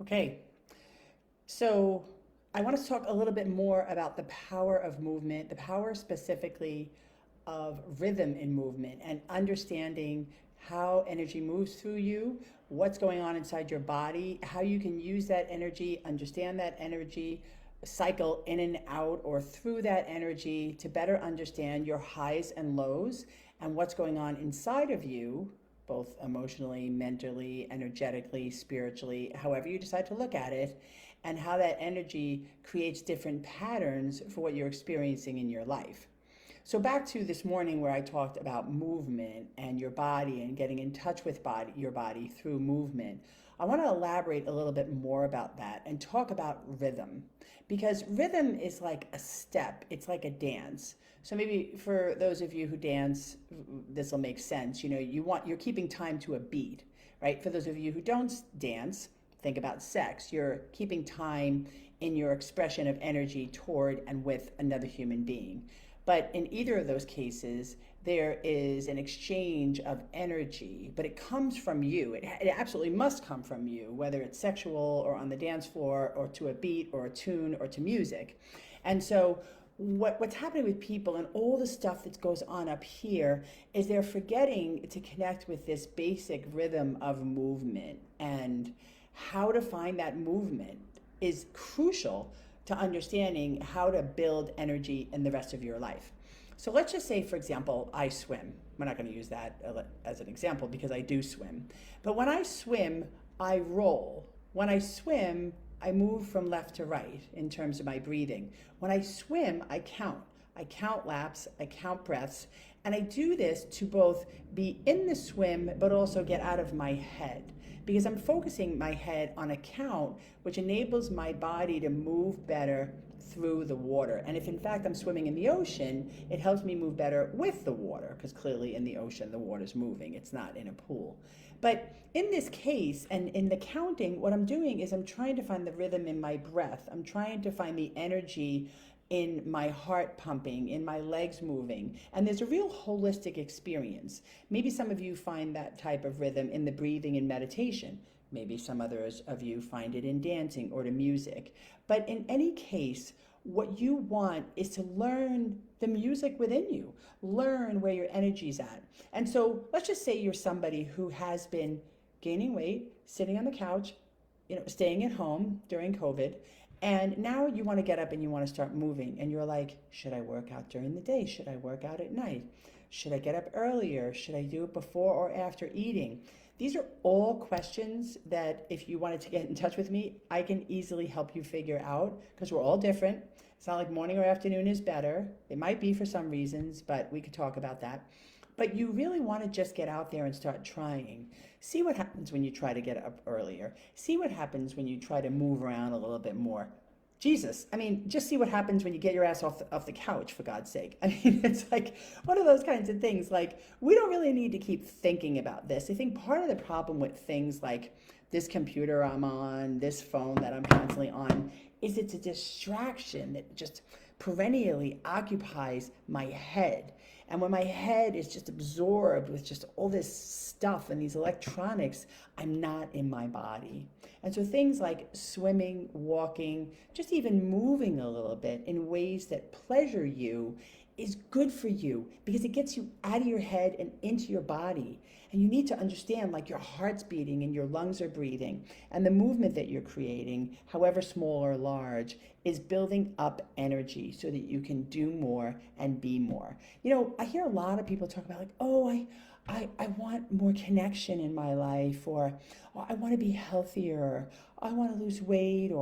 Okay, so I want to talk a little bit more about the power of movement, the power specifically of rhythm in movement, and understanding how energy moves through you, what's going on inside your body, how you can use that energy, understand that energy, cycle in and out or through that energy to better understand your highs and lows and what's going on inside of you, both emotionally, mentally, energetically, spiritually, however you decide to look at it, and how that energy creates different patterns for what you're experiencing in your life. So back to this morning where I talked about movement and your body and getting in touch with your body through movement. I want to elaborate a little bit more about that and talk about rhythm, because rhythm is like a step. It's like a dance. So maybe for those of you who dance, this will make sense. You're keeping time to a beat, right? For those of you who don't dance, think about sex. You're keeping time in your expression of energy toward and with another human being. But in either of those cases, there is an exchange of energy, but it comes from you. It absolutely must come from you, whether it's sexual or on the dance floor or to a beat or a tune or to music. And so what's happening with people and all the stuff that goes on up here is they're forgetting to connect with this basic rhythm of movement, and how to find that movement is crucial to understanding how to build energy in the rest of your life. So let's just say, for example, I swim. We're not going to use that as an example because I do swim. But when I swim, I roll. When I swim, I move from left to right in terms of my breathing. When I swim, I count. I count laps, I count breaths, and I do this to both be in the swim but also get out of my head, because I'm focusing my head on a count, which enables my body to move better through the water. And if in fact I'm swimming in the ocean, it helps me move better with the water, because clearly in the ocean the water's moving, it's not in a pool. But in this case, and in the counting, what I'm doing is I'm trying to find the rhythm in my breath. I'm trying to find the energy in my heart pumping, in my legs moving. And there's a real holistic experience. Maybe some of you find that type of rhythm in the breathing and meditation. Maybe some others of you find it in dancing or to music. But in any case, what you want is to learn the music within you, learn where your energy's at. And so let's just say you're somebody who has been gaining weight, sitting on the couch, staying at home during COVID, and now you want to get up and you want to start moving. And you're like, should I work out during the day? Should I work out at night? Should I get up earlier? Should I do it before or after eating? These are all questions that if you wanted to get in touch with me, I can easily help you figure out, because we're all different. It's not like morning or afternoon is better. It might be for some reasons, but we could talk about that. But you really want to just get out there and start trying. See what happens when you try to get up earlier. See what happens when you try to move around a little bit more. Jesus, I mean, just see what happens when you get your ass off the couch, for God's sake. I mean, it's like one of those kinds of things. Like, we don't really need to keep thinking about this. I think part of the problem with things like this computer I'm on, this phone that I'm constantly on, is it's a distraction that just perennially occupies my head. And when my head is just absorbed with just all this stuff and these electronics, I'm not in my body. And so things like swimming, walking, just even moving a little bit in ways that pleasure you is good for you, because it gets you out of your head and into your body. And you need to understand, like, your heart's beating and your lungs are breathing, and the movement that you're creating, however small or large, is building up energy so that you can do more and be more. I hear a lot of people talk about, like, oh, I want more connection in my life, or oh, I want to be healthier, or I want to lose weight,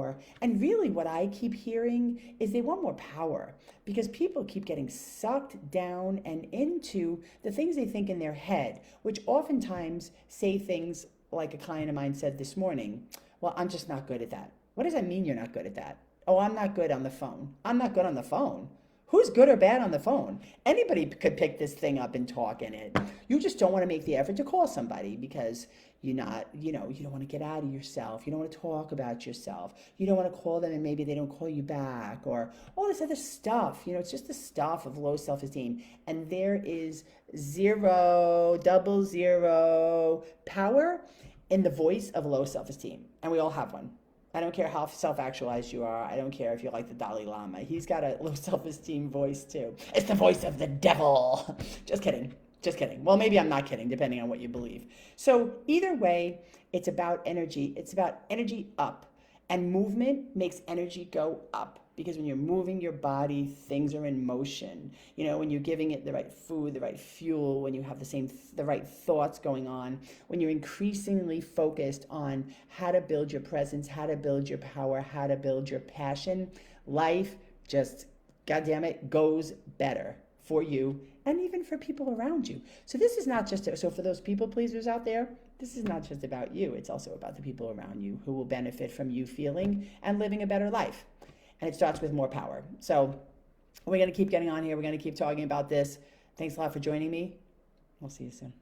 and really what I keep hearing is they want more power, because people keep getting sucked down and into the things they think in their head, which oftentimes say things like a client of mine said this morning, well, I'm just not good at that. What does that mean, you're not good at that? Oh, I'm not good on the phone. I'm not good on the phone. Who's good or bad on the phone? Anybody could pick this thing up and talk in it. You just don't want to make the effort to call somebody because you don't want to get out of yourself. You don't want to talk about yourself. You don't want to call them and maybe they don't call you back, or all this other stuff. It's just the stuff of low self-esteem. And there is zero, double zero power in the voice of low self-esteem. And we all have one. I don't care how self-actualized you are. I don't care if you're like the Dalai Lama. He's got a low self-esteem voice too. It's the voice of the devil. Just kidding. Just kidding. Well, maybe I'm not kidding, depending on what you believe. So either way, it's about energy. It's about energy up. And movement makes energy go up. Because when you're moving your body, things are in motion. You know, when you're giving it the right food, the right fuel, when you have the right thoughts going on, when you're increasingly focused on how to build your presence, how to build your power, how to build your passion, life just, goddamn it, goes better for you and even for people around you. So this is not just, so for those people pleasers out there, this is not just about you. It's also about the people around you who will benefit from you feeling and living a better life. And it starts with more power. So we're going to keep getting on here. We're going to keep talking about this. Thanks a lot for joining me. We'll see you soon.